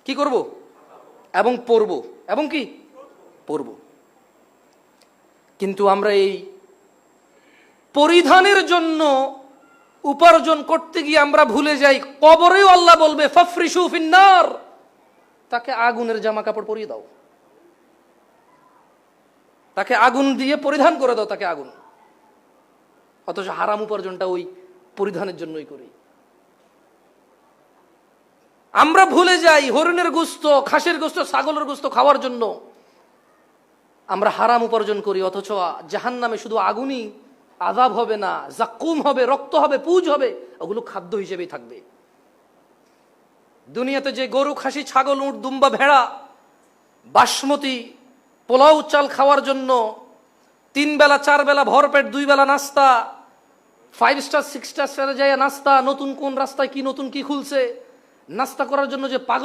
কি করব এবং পরব এবং কি পরব। কিন্তু আমরা এই পরিধানের জন্য উপার্জন করতে গিয়ে আমরা ভুলে যাই কবরেও আল্লাহ বলবে ফাফরিশু ফিন্নার, তাকে আগুনের জামা কাপড় পরিয়ে দাও, তাকে আগুন দিয়ে পরিধান করে দাও, তাকে আগুন। অথচ হারাম উপার্জনটা ওই পরিধানের জন্যই করি। আমরা ভুলে যাই হরিণের গোশত, খাসির গোশত, ছাগলের গোশত খাওয়ার জন্য আমরা হারাম উপার্জন করি, অথচ জাহান্নামে শুধু আগুনই আযাব হবে না, জাক্কুম হবে, রক্ত হবে, পুজ হবে, ওগুলো খাদ্য হিসেবেই থাকবে। দুনিয়াতে যে গরু, খাসি, ছাগল, উট, দুম্বা, ভেড়া বাসমতি পোলাও চাল খাওয়ার জন্য 3 বেলা 4 বেলা ভরপেট 2 বেলা নাস্তা, 5 স্টার 6 স্টার যায় নাস্তা, নতুন কোন রাস্তায় কি নতুন কি খুলছে নাস্তা করার জন্য যে পাগল